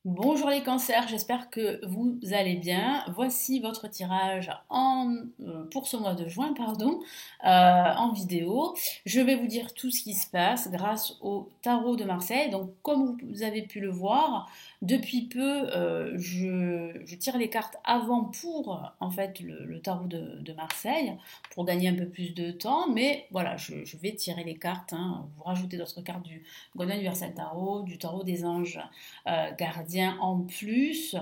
Bonjour les cancers, j'espère que vous allez bien. Voici votre tirage pour ce mois de juin, en vidéo. Je vais vous dire tout ce qui se passe grâce au tarot de Marseille. Donc comme vous avez pu le voir, depuis peu, je tire les cartes avant pour en fait le tarot de Marseille pour gagner un peu plus de temps. Mais voilà, je vais tirer les cartes, hein. Vous rajoutez d'autres cartes du Golden Universal Tarot, du tarot des anges gardien en plus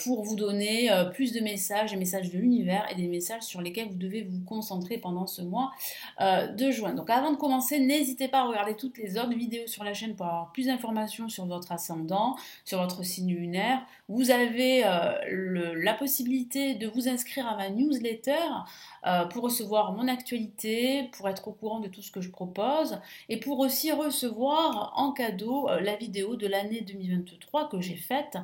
pour vous donner plus de messages, des messages de l'univers et des messages sur lesquels vous devez vous concentrer pendant ce mois de juin. Donc avant de commencer, n'hésitez pas à regarder toutes les autres vidéos sur la chaîne pour avoir plus d'informations sur votre ascendant, sur votre signe lunaire. Vous avez la possibilité de vous inscrire à ma newsletter pour recevoir mon actualité, pour être au courant de tout ce que je propose et pour aussi recevoir en cadeau la vidéo de l'année 2023 que j'ai faite.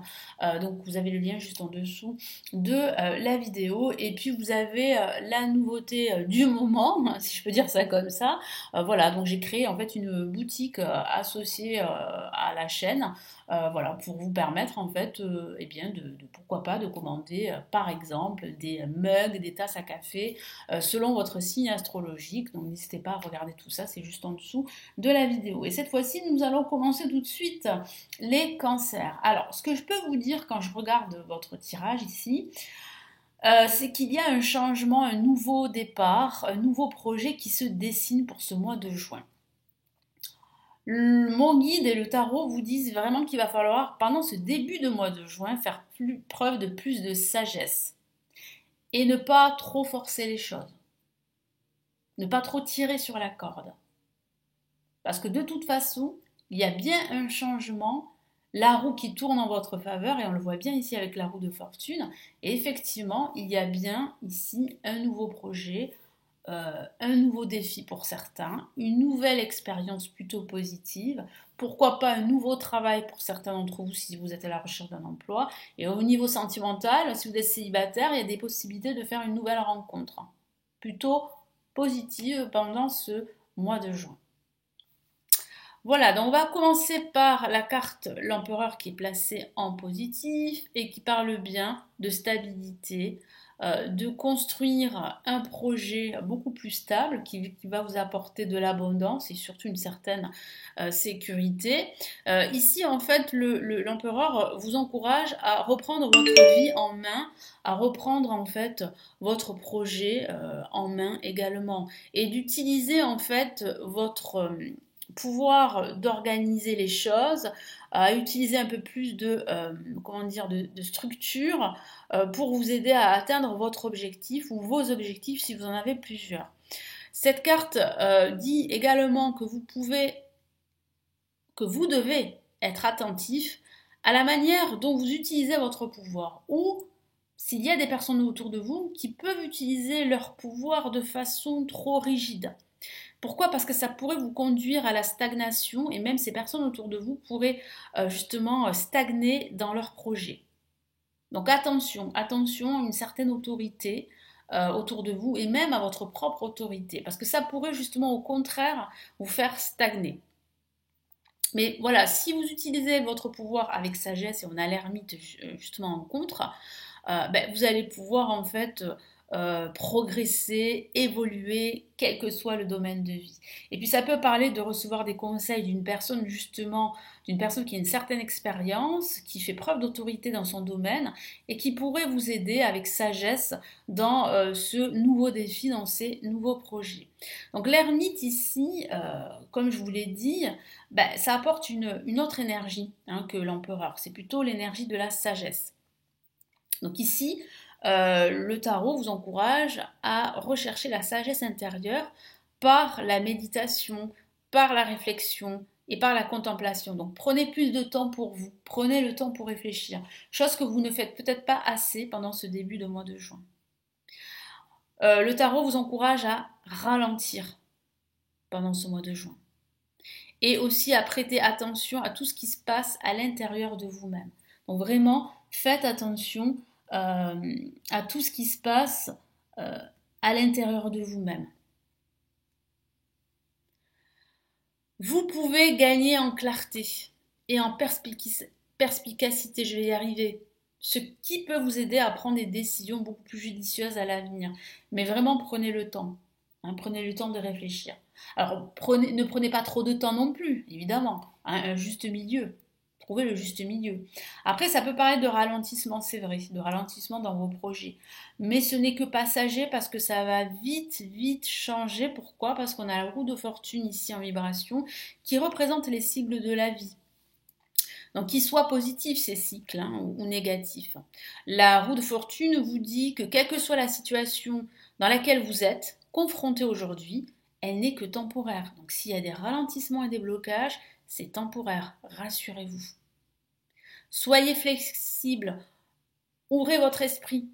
Donc vous avez le lien juste en dessous de la vidéo et puis vous avez la nouveauté du moment, si je peux dire ça comme ça. Voilà, donc j'ai créé en fait une boutique associée à la chaîne. Voilà, pour vous permettre en fait eh bien pourquoi pas de commander par exemple des mugs, des tasses à café selon votre signe astrologique. Donc n'hésitez pas à regarder tout ça, c'est juste en dessous de la vidéo. Et cette fois-ci, nous allons commencer tout de suite les cancers. Alors, ce que je peux vous dire quand je regarde votre tirage ici, c'est qu'il y a un changement, un nouveau départ, un nouveau projet qui se dessine pour ce mois de juin. Mon guide et le tarot vous disent vraiment qu'il va falloir, pendant ce début de mois de juin, faire preuve de plus de sagesse et ne pas trop forcer les choses, ne pas trop tirer sur la corde. Parce que de toute façon, il y a bien un changement, la roue qui tourne en votre faveur, et on le voit bien ici avec la roue de fortune. Et effectivement, il y a bien ici un nouveau projet, un nouveau défi pour certains, une nouvelle expérience plutôt positive, pourquoi pas un nouveau travail pour certains d'entre vous si vous êtes à la recherche d'un emploi. Et au niveau sentimental, si vous êtes célibataire, il y a des possibilités de faire une nouvelle rencontre, plutôt positive pendant ce mois de juin. Voilà, donc on va commencer par la carte l'empereur qui est placée en positif et qui parle bien de stabilité, de construire un projet beaucoup plus stable qui va vous apporter de l'abondance et surtout une certaine sécurité. Ici, en fait, l'empereur vous encourage à reprendre votre vie en main, à reprendre en fait votre projet en main également et d'utiliser en fait votre pouvoir d'organiser les choses, à utiliser un peu plus de, comment dire, de structure pour vous aider à atteindre votre objectif ou vos objectifs si vous en avez plusieurs. Cette carte dit également que que vous devez être attentif à la manière dont vous utilisez votre pouvoir ou s'il y a des personnes autour de vous qui peuvent utiliser leur pouvoir de façon trop rigide. Pourquoi? Parce que ça pourrait vous conduire à la stagnation et même ces personnes autour de vous pourraient justement stagner dans leur projet. Donc attention, attention à une certaine autorité autour de vous et même à votre propre autorité parce que ça pourrait justement au contraire vous faire stagner. Mais voilà, si vous utilisez votre pouvoir avec sagesse et on a l'ermite justement en contre, vous allez pouvoir en fait progresser, évoluer, quel que soit le domaine de vie. Et puis ça peut parler de recevoir des conseils d'une personne justement, d'une personne qui a une certaine expérience, qui fait preuve d'autorité dans son domaine et qui pourrait vous aider avec sagesse dans ce nouveau défi, dans ces nouveaux projets. Donc l'ermite ici, comme je vous l'ai dit, ça apporte une autre énergie que l'empereur. C'est plutôt l'énergie de la sagesse. Donc ici, le tarot vous encourage à rechercher la sagesse intérieure par la méditation, par la réflexion et par la contemplation. Donc prenez plus de temps pour vous, prenez le temps pour réfléchir, chose que vous ne faites peut-être pas assez pendant ce début de mois de juin. Le tarot vous encourage à ralentir pendant ce mois de juin et aussi à prêter attention à tout ce qui se passe à l'intérieur de vous-même. Donc vraiment, faites attention à tout ce qui se passe euh, à l'intérieur de vous-même. Vous pouvez gagner en clarté et en perspicacité, je vais y arriver. Ce qui peut vous aider à prendre des décisions beaucoup plus judicieuses à l'avenir. Mais vraiment, prenez le temps. Hein, prenez le temps de réfléchir. Alors, ne prenez pas trop de temps non plus, évidemment. Hein, un juste milieu. Trouvez le juste milieu. Après, ça peut paraître de ralentissement, c'est vrai, de ralentissement dans vos projets. Mais ce n'est que passager parce que ça va vite, vite changer. Pourquoi? Parce qu'on a la roue de fortune ici en vibration qui représente les cycles de la vie. Donc, qu'ils soient positifs ces cycles hein, ou négatifs. La roue de fortune vous dit que quelle que soit la situation dans laquelle vous êtes confronté aujourd'hui, elle n'est que temporaire. Donc, s'il y a des ralentissements et des blocages, c'est temporaire. Rassurez-vous. Soyez flexible. Ouvrez votre esprit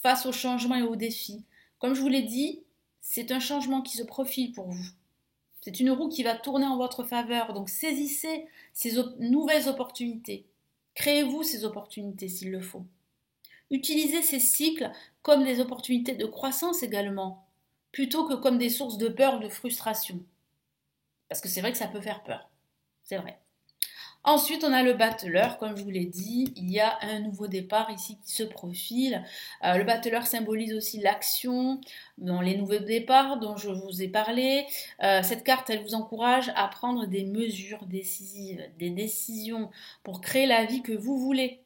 face aux changements et aux défis. Comme je vous l'ai dit, c'est un changement qui se profile pour vous. C'est une roue qui va tourner en votre faveur, donc saisissez ces nouvelles opportunités. Créez-vous ces opportunités s'il le faut. Utilisez ces cycles comme des opportunités de croissance également, plutôt que comme des sources de peur ou de frustration. Parce que c'est vrai que ça peut faire peur. C'est vrai. Ensuite, on a le battleur, comme je vous l'ai dit, il y a un nouveau départ ici qui se profile. Le battleur symbolise aussi l'action dans les nouveaux départs dont je vous ai parlé. Cette carte, elle vous encourage à prendre des mesures décisives, des décisions pour créer la vie que vous voulez.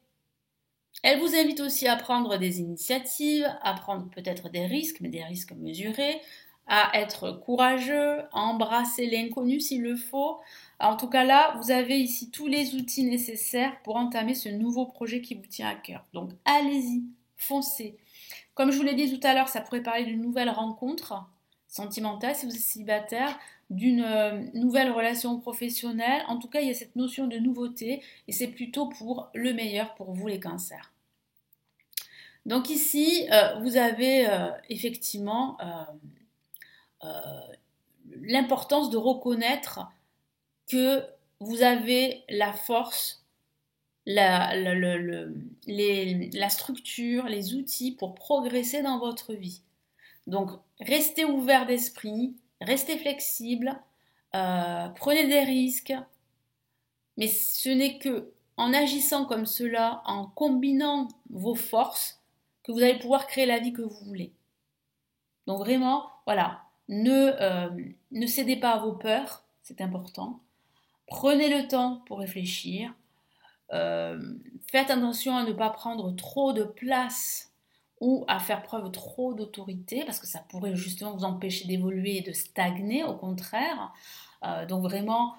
Elle vous invite aussi à prendre des initiatives, à prendre peut-être des risques, mais des risques mesurés, à être courageux, à embrasser l'inconnu s'il le faut. En tout cas là, vous avez ici tous les outils nécessaires pour entamer ce nouveau projet qui vous tient à cœur. Donc allez-y, foncez. Comme je vous l'ai dit tout à l'heure, ça pourrait parler d'une nouvelle rencontre sentimentale si vous êtes célibataire, d'une nouvelle relation professionnelle. En tout cas, il y a cette notion de nouveauté et c'est plutôt pour le meilleur pour vous les cancers. Donc ici, vous avez effectivement l'importance de reconnaître que vous avez la force, la structure, les outils pour progresser dans votre vie. Donc, restez ouvert d'esprit, restez flexible, prenez des risques, mais ce n'est que en agissant comme cela, en combinant vos forces, que vous allez pouvoir créer la vie que vous voulez. Donc vraiment, voilà, ne cédez pas à vos peurs, c'est important. Prenez le temps pour réfléchir. Faites attention à ne pas prendre trop de place ou à faire preuve trop d'autorité parce que ça pourrait justement vous empêcher d'évoluer et de stagner au contraire. Donc vraiment,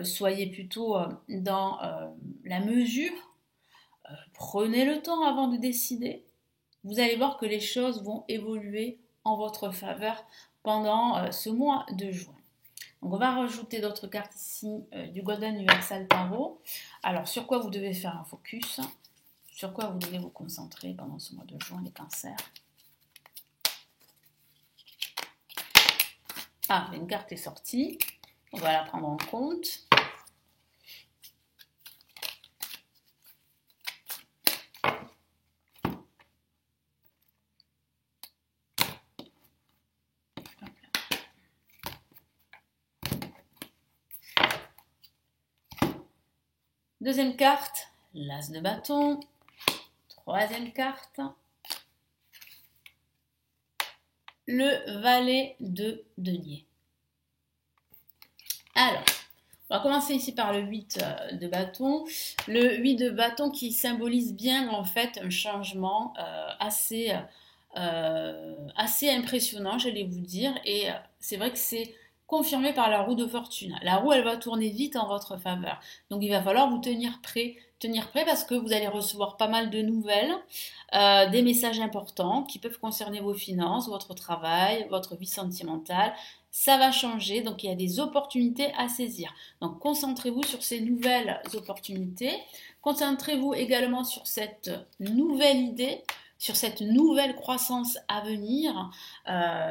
soyez plutôt dans la mesure. Prenez le temps avant de décider. Vous allez voir que les choses vont évoluer en votre faveur pendant ce mois de juin. Donc on va rajouter d'autres cartes ici du Golden Universal Tarot. Alors sur quoi vous devez faire un focus? Sur quoi vous devez vous concentrer pendant ce mois de juin, les cancers? Ah, une carte est sortie. On va la prendre en compte. Deuxième carte, l'as de bâton. Troisième carte, le valet de denier. Alors, on va commencer ici par le 8 de bâton. Le 8 de bâton qui symbolise bien en fait un changement assez impressionnant, j'allais vous dire. Et c'est vrai que c'est confirmé par la roue de fortune. La roue, elle va tourner vite en votre faveur. Donc il va falloir vous tenir prêt parce que vous allez recevoir pas mal de nouvelles, des messages importants qui peuvent concerner vos finances, votre travail, votre vie sentimentale. Ça va changer, donc il y a des opportunités à saisir. Donc concentrez-vous sur ces nouvelles opportunités. Concentrez-vous également sur cette nouvelle idée, sur cette nouvelle croissance à venir.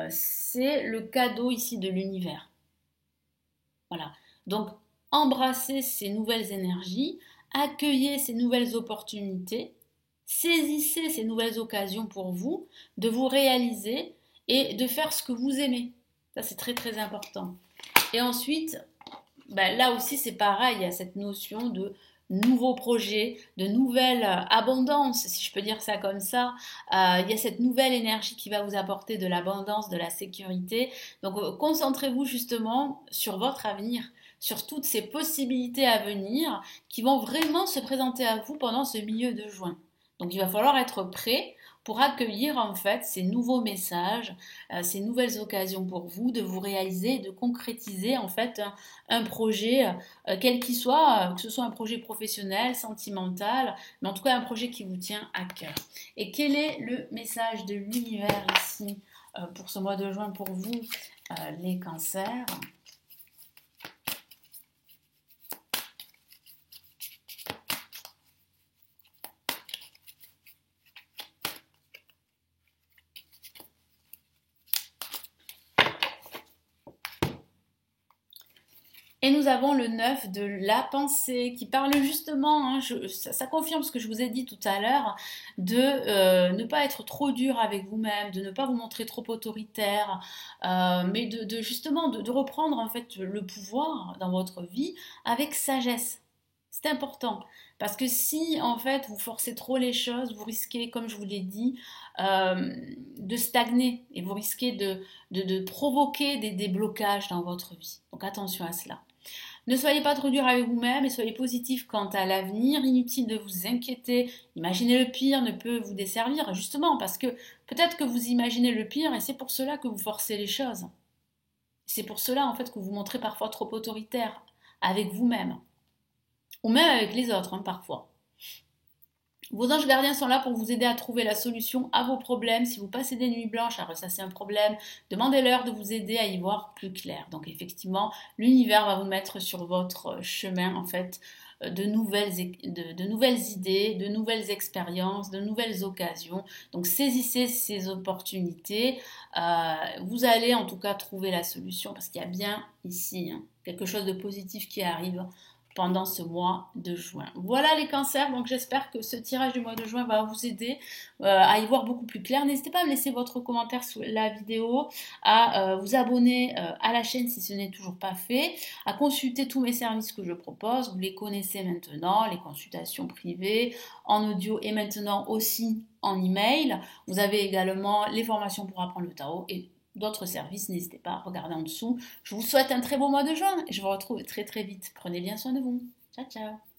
C'est le cadeau ici de l'univers. Voilà. Donc embrassez ces nouvelles énergies, accueillez ces nouvelles opportunités, saisissez ces nouvelles occasions pour vous de vous réaliser et de faire ce que vous aimez. Ça, c'est très très important. Et ensuite, là aussi, c'est pareil, il y a cette notion de nouveaux projets, de nouvelles abondances, si je peux dire ça comme ça. Il y a cette nouvelle énergie qui va vous apporter de l'abondance, de la sécurité. Donc concentrez-vous justement sur votre avenir, sur toutes ces possibilités à venir qui vont vraiment se présenter à vous pendant ce milieu de juin. Donc il va falloir être prêt pour accueillir en fait ces nouveaux messages, ces nouvelles occasions pour vous de vous réaliser, de concrétiser en fait un projet, quel qu'il soit, que ce soit un projet professionnel, sentimental, mais en tout cas un projet qui vous tient à cœur. Et quel est le message de l'univers ici pour ce mois de juin pour vous, les cancers? Et nous avons le 9 de la pensée qui parle justement, hein, ça confirme ce que je vous ai dit tout à l'heure, de ne pas être trop dur avec vous-même, de ne pas vous montrer trop autoritaire, mais justement de reprendre en fait le pouvoir dans votre vie avec sagesse. C'est important parce que si en fait vous forcez trop les choses, vous risquez, comme je vous l'ai dit, de stagner et vous risquez de provoquer des blocages dans votre vie. Donc attention à cela. Ne soyez pas trop dur avec vous-même et soyez positif quant à l'avenir. Inutile de vous inquiéter. Imaginer le pire ne peut vous desservir, justement, parce que peut-être que vous imaginez le pire et c'est pour cela que vous forcez les choses. C'est pour cela, en fait, que vous vous montrez parfois trop autoritaire avec vous-même. Ou même avec les autres, hein, parfois. Vos anges gardiens sont là pour vous aider à trouver la solution à vos problèmes. Si vous passez des nuits blanches à ressasser un problème, demandez-leur de vous aider à y voir plus clair. Donc effectivement, l'univers va vous mettre sur votre chemin en fait de nouvelles idées, de nouvelles expériences, de nouvelles occasions. Donc saisissez ces opportunités. Vous allez en tout cas trouver la solution parce qu'il y a bien ici quelque chose de positif qui arrive pendant ce mois de juin. Voilà les cancers, donc j'espère que ce tirage du mois de juin va vous aider à y voir beaucoup plus clair. N'hésitez pas à me laisser votre commentaire sous la vidéo, à vous abonner à la chaîne si ce n'est toujours pas fait, à consulter tous mes services que je propose. Vous les connaissez maintenant, les consultations privées, en audio et maintenant aussi en email. Vous avez également les formations pour apprendre le tarot et d'autres services, n'hésitez pas à regarder en dessous. Je vous souhaite un très beau mois de juin et je vous retrouve très très vite. Prenez bien soin de vous. Ciao ciao.